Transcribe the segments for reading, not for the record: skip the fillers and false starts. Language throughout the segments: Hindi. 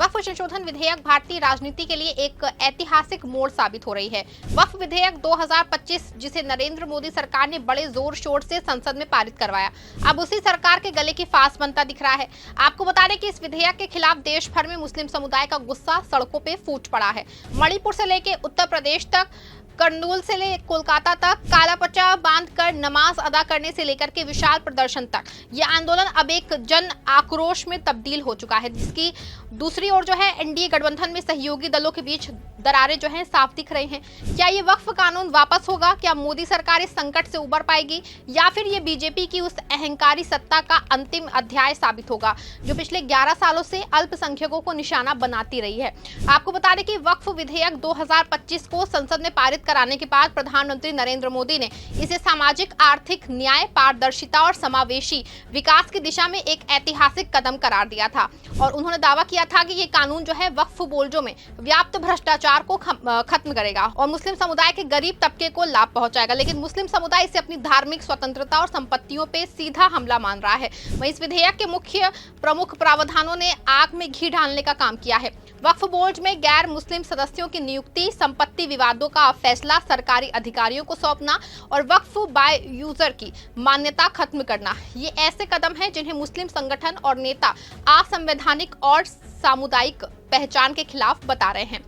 वक्फ संशोधन विधेयक भारतीय राजनीति के लिए एक ऐतिहासिक मोड़ साबित हो रही है। वक्फ विधेयक 2025 जिसे नरेंद्र मोदी सरकार ने बड़े जोर शोर से संसद में पारित करवाया, अब उसी सरकार के गले की फांस बनता दिख रहा है। आपको बता दें कि इस विधेयक के खिलाफ देश भर में मुस्लिम समुदाय का गुस्सा सड़कों पे फूट पड़ा है। मणिपुर से लेकर उत्तर प्रदेश तक, कर्नूल से ले कोलकाता तक, कालापचा बांधकर नमाज अदा करने से लेकर के विशाल प्रदर्शन तक यह आंदोलन अब एक जन आक्रोश में तब्दील हो चुका है, जिसकी दूसरी ओर जो है एनडीए गठबंधन में सहयोगी दलों के बीच दरारें जो हैं साफ दिख रही हैं। क्या ये वक्फ कानून वापस होगा? क्या मोदी सरकार इस संकट से उबर पाएगी, या फिर ये बीजेपी की उस अहंकारी सत्ता का अंतिम अध्याय साबित होगा जो पिछले 11 सालों से अल्पसंख्यकों को निशाना बनाती रही है? आपको बता दें कि वक्फ विधेयक 2025 को संसद में पारित कराने के बाद प्रधानमंत्री नरेंद्र मोदी ने इसे सामाजिक, आर्थिक न्याय, पारदर्शिता और समावेशी विकास की दिशा में एक ऐतिहासिक कदम करार दिया था और उन्होंने दावा किया था कि ये कानून जो है वक्फ बोर्डों में व्याप्त भ्रष्टाचार को खत्म करेगा और मुस्लिम समुदाय के गरीब तबके को लाभ पहुंचाएगा। लेकिन मुस्लिम समुदाय इसे अपनी धार्मिक स्वतंत्रता और संपत्तियों पे सीधा हमला मान रहा है। वहीं इस विधेयक के मुख्य प्रमुख प्रावधानों ने आग में घी डालने का काम किया है। वक्फ बोर्ड में गैर मुस्लिम सदस्यों की नियुक्ति, संपत्ति विवादों का फैसला सरकारी अधिकारियों को सौंपना और वक्फ बाय यूजर की मान्यता खत्म करना, ये ऐसे कदम हैं जिन्हें मुस्लिम संगठन और नेता असंवैधानिक और सामुदायिक पहचान के खिलाफ बता रहे हैं।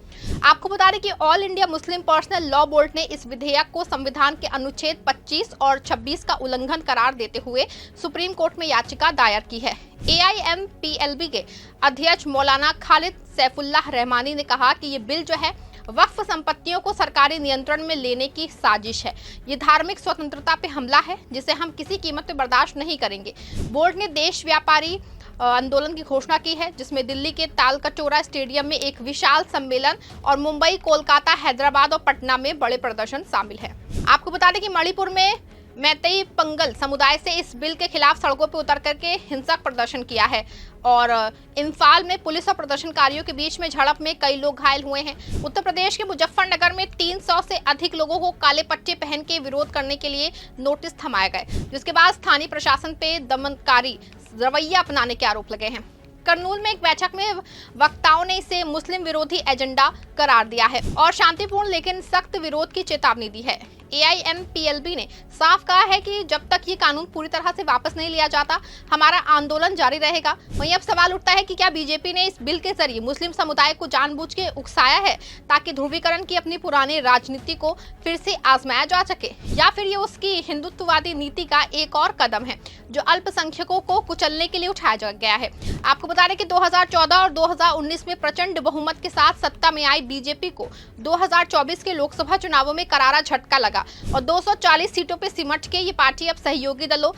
आपको बता दें कि all India Muslim personal law board ने इस विधेयक को संविधान के अनुच्छेद 25 और 26 का उल्लंघन करार देते हुए सुप्रीम कोर्ट में याचिका दायर की है। AIMPLB के अध्यक्ष मौलाना खालिद सैफुल्लाह रहमानी ने कहा कि ये बिल जो है वक्फ संपत्तियों को सरकारी नियंत्रण में लेने की साजिश है। ये धार्मिक स्वतंत्रता पे हमला है जिसे हम किसी कीमत पे बर्दाश्त नहीं करेंगे। बोर्ड ने देश व्यापारी आंदोलन की घोषणा की है, जिसमें दिल्ली के तालकटोरा स्टेडियम में एक विशाल सम्मेलन और मुंबई, कोलकाता, हैदराबाद और पटना में बड़े प्रदर्शन शामिल है। आपको बता दें कि मणिपुर में मैतेई पंगल समुदाय से इस बिल के खिलाफ सड़कों पर उतर करके हिंसक प्रदर्शन किया है और इम्फाल में पुलिस और प्रदर्शनकारियों के बीच में झड़प में कई लोग घायल हुए हैं। उत्तर प्रदेश के मुजफ्फरनगर में 300 से अधिक लोगों को काले पट्टे पहन के विरोध करने के लिए नोटिस थमाए गए, जिसके बाद स्थानीय प्रशासन पे दमनकारी रवैया अपनाने के आरोप लगे हैं। कर्नूल में एक बैठक में वक्ताओं ने इसे मुस्लिम विरोधी एजेंडा करार दिया है और शांतिपूर्ण लेकिन सख्त विरोध की चेतावनी दी है। AIMPLB ने साफ कहा है कि जब तक ये कानून पूरी तरह से वापस नहीं लिया जाता, हमारा आंदोलन जारी रहेगा। वहीं अब सवाल उठता है कि क्या बीजेपी ने इस बिल के जरिए मुस्लिम समुदाय को जानबूझ के उकसाया है ताकि ध्रुवीकरण की अपनी पुरानी राजनीति को फिर से आजमाया जा सके, या फिर ये उसकी हिंदुत्ववादी नीति का एक और कदम है जो अल्पसंख्यकों को कुचलने के लिए उठाया गया है। आपको बता दें कि 2014 और 2019 में प्रचंड बहुमत के साथ सत्ता में आई बीजेपी को 2024 के लोकसभा चुनावों में करारा झटका लगा और 240 सीटों पे सिमट के ये पार्टी अब सहयोगी दलों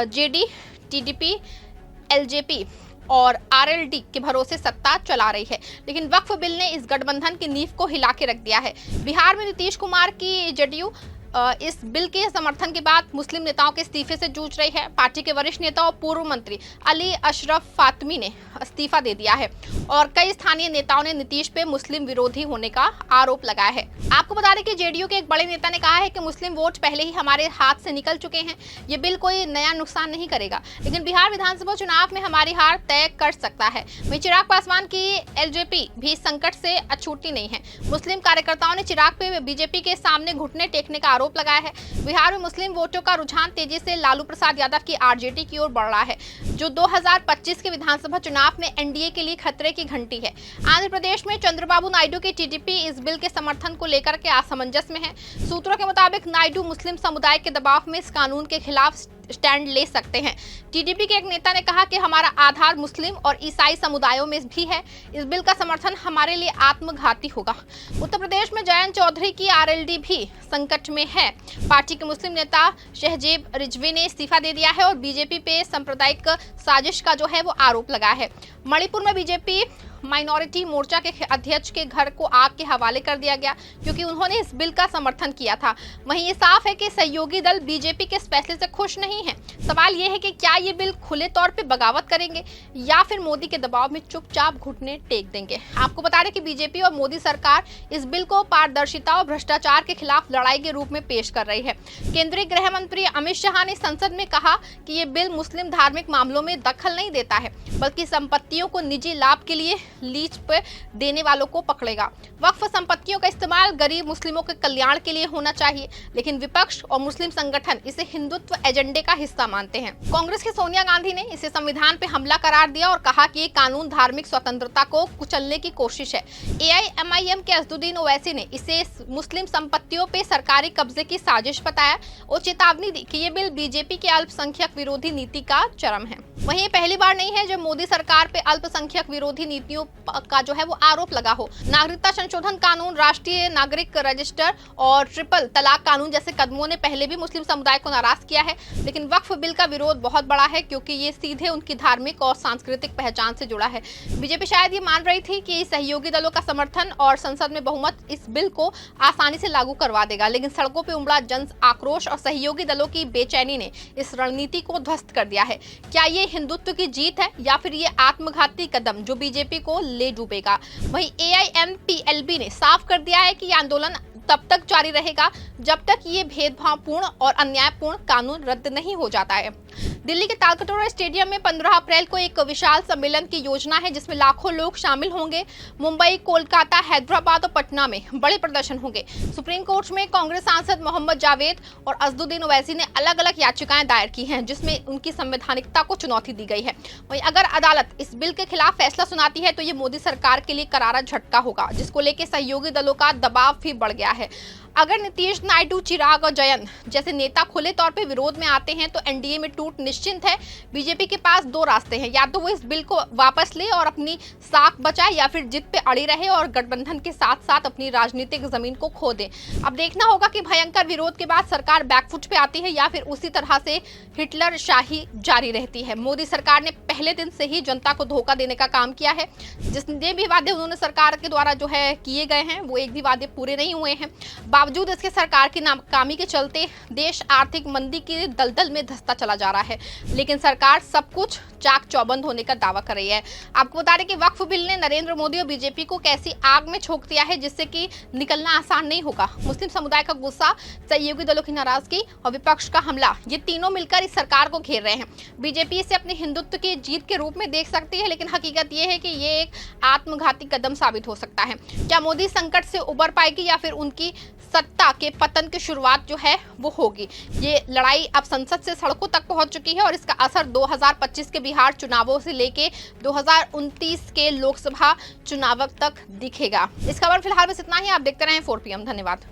JD, TDP, LJP और RLD के भरोसे सत्ता चला रही है। लेकिन वक्फ बिल ने इस गठबंधन की नींव को हिला के रख दिया है। बिहार में नीतीश कुमार की JDU इस बिल के समर्थन के बाद मुस्लिम नेताओं के इस्तीफे से जूझ रही है। पार्टी के वरिष्ठ नेता और पूर्व मंत्री अली अशरफ फातमी ने इस्तीफा दे दिया है और कई स्थानीय नेताओं ने नीतीश पे मुस्लिम विरोधी होने का आरोप लगाया है। आपको बता दें कि JDU के एक बड़े नेता ने कहा है कि मुस्लिम वोट पहले ही हमारे हाथ से निकल चुके हैं, ये बिल कोई नया नुकसान नहीं करेगा, लेकिन बिहार विधानसभा चुनाव में हमारी हार तय कर सकता है। वहीं चिराग पासवान की LJP भी संकट से अछूती नहीं है। मुस्लिम कार्यकर्ताओं ने चिराग पे बीजेपी के सामने घुटने टेकने का आरोप लगाया है। बिहार में मुस्लिम वोटों का रुझान तेजी से लालू प्रसाद यादव की RJD की ओर बढ़ रहा है, जो 2025 के विधानसभा चुनाव में NDA के लिए खतरे की घंटी है। आंध्र प्रदेश में चंद्रबाबू नायडू की TDP इस बिल के समर्थन को लेकर के असमंजस में है। सूत्रों के मुताबिक नायडू मुस्लिम समुदाय के दबाव में इस कानून के खिलाफ स्टैंड ले सकते हैं। TDP के एक नेता ने कहा कि हमारा आधार मुस्लिम और ईसाई समुदायों में भी है, इस बिल का समर्थन हमारे लिए आत्मघाती होगा। उत्तर प्रदेश में जयंत चौधरी की RLD भी संकट में है। पार्टी के मुस्लिम नेता शहजेब रिजवी ने इस्तीफा दे दिया है और बीजेपी पे सांप्रदायिक साजिश का जो है वो आरोप लगाया है। मणिपुर में बीजेपी माइनॉरिटी मोर्चा के अध्यक्ष के घर को आग के हवाले कर दिया गया क्योंकि उन्होंने इस बिल का समर्थन किया था। वहीं ये साफ है कि सहयोगी दल बीजेपी के इस फैसले से खुश नहीं है। सवाल ये है कि क्या ये बिल खुले तौर पे बगावत करेंगे या फिर मोदी के दबाव में चुपचाप घुटने टेक देंगे। आपको बता दें कि बीजेपी और मोदी सरकार इस बिल को पारदर्शिता और भ्रष्टाचार के खिलाफ लड़ाई के रूप में पेश कर रही है। केंद्रीय गृह मंत्री अमित शाह ने संसद में कहा कि ये बिल मुस्लिम धार्मिक मामलों में दखल नहीं देता है, बल्कि संपत्तियों को निजी लाभ के लिए लीज पे देने वालों को पकड़ेगा। वक्फ संपत्तियों का इस्तेमाल गरीब मुस्लिमों के कल्याण के लिए होना चाहिए, लेकिन विपक्ष और मुस्लिम संगठन इसे हिंदुत्व एजेंडे का हिस्सा मानते हैं। कांग्रेस की सोनिया गांधी ने इसे संविधान पे हमला करार दिया और कहा कि ये कानून धार्मिक स्वतंत्रता को कुचलने की कोशिश है। AIMIM के असदुद्दीन ओवैसी ने इसे मुस्लिम संपत्तियों पे सरकारी कब्जे की साजिश बताया और चेतावनी दी कि ये बिल बीजेपी के अल्पसंख्यक विरोधी नीति का चरम है। वहीं पहली बार नहीं है जब मोदी सरकार पे अल्पसंख्यक विरोधी नीतियों का जो है वो आरोप लगा हो। नागरिकता संशोधन कानून, राष्ट्रीय नागरिक रजिस्टर और ट्रिपल तलाक कानून जैसे कदमों ने पहले भी मुस्लिम समुदाय को नाराज किया है, लेकिन वक्फ बिल का विरोध बहुत बड़ा है क्योंकि ये सीधे उनकी धार्मिक और सांस्कृतिक पहचान से जुड़ा है। बीजेपी शायद ये मान रही थी कि सहयोगी दलों का समर्थन और संसद में बहुमत इस बिल को आसानी से लागू करवा देगा, लेकिन सड़कों पर उमड़ा जन आक्रोश और सहयोगी दलों की बेचैनी ने इस रणनीति को ध्वस्त कर दिया है। क्या ये हिंदुत्व की जीत है या फिर ये आत्मघाती कदम जो बीजेपी को ले डूबेगा? वहीं AIMPLB ने साफ कर दिया है कि ये आंदोलन तब तक जारी रहेगा जब तक ये भेदभावपूर्ण और अन्यायपूर्ण कानून रद्द नहीं हो जाता है। दिल्ली के तालकटोरा स्टेडियम में 15 अप्रैल को एक विशाल सम्मेलन की योजना है जिसमें लाखों लोग शामिल होंगे। मुंबई, कोलकाता, हैदराबाद और पटना में बड़े प्रदर्शन होंगे। सुप्रीम कोर्ट में कांग्रेस सांसद मोहम्मद जावेद और असदुद्दीन ओवैसी ने अलग अलग याचिकाएं दायर की हैं जिसमें उनकी संवैधानिकता को चुनौती दी गई है। वहीं अगर अदालत इस बिल के खिलाफ फैसला सुनाती है तो ये मोदी सरकार के लिए करारा झटका होगा, जिसको लेकर सहयोगी दलों का दबाव भी बढ़ गया है। अगर नीतीश, नायडू, चिराग और जयंत जैसे नेता खुले तौर पे विरोध में आते हैं तो एनडीए में टूट निश्चिंत है। बीजेपी के पास दो रास्ते हैं, या तो वो इस बिल को वापस ले और अपनी साख बचाए या फिर जिद पे अड़ी रहे और गठबंधन के साथ साथ अपनी राजनीतिक जमीन को खो दे। अब देखना होगा कि भयंकर विरोध के बाद सरकार बैकफुट पे आती है या फिर उसी तरह से हिटलर शाही जारी रहती है। मोदी सरकार ने पहले दिन से ही जनता को धोखा देने का काम किया है। जितने भी वादे उन्होंने सरकार के द्वारा जो है किए गए हैं वो एक भी वादे पूरे नहीं हुए हैं। बावजूद इसके सरकार की नाकामी के चलते देश आर्थिक मंदी की दलदल में धंसता चला जा रहा है, लेकिन सरकार सब कुछ चाक चौबंद होने का दावा कर रही है। आपको बता दें कि वक्फ बिल ने नरेंद्र मोदी और बीजेपी को कैसी आग में झोंक दिया है जिससे कि निकलना आसान नहीं होगा। मुस्लिम समुदाय का गुस्सा, सहयोगी दलों की नाराजगी और विपक्ष का हमला, ये तीनों मिलकर इस सरकार को घेर रहे हैं। बीजेपी इसे अपने हिंदुत्व की जीत के रूप में देख सकती है, लेकिन हकीकत ये है कि ये एक आत्मघाती कदम साबित हो सकता है। क्या मोदी संकट से उबर पाएगी या फिर उनकी सत्ता के पतन की शुरुआत जो है वो होगी? ये लड़ाई अब संसद से सड़कों तक पहुंच चुकी है और इसका असर 2025 के बिहार चुनावों से लेके 2029 के लोकसभा चुनाव तक दिखेगा। इस खबर फिलहाल बस इतना ही। आप देखते रहें 4 PM। धन्यवाद।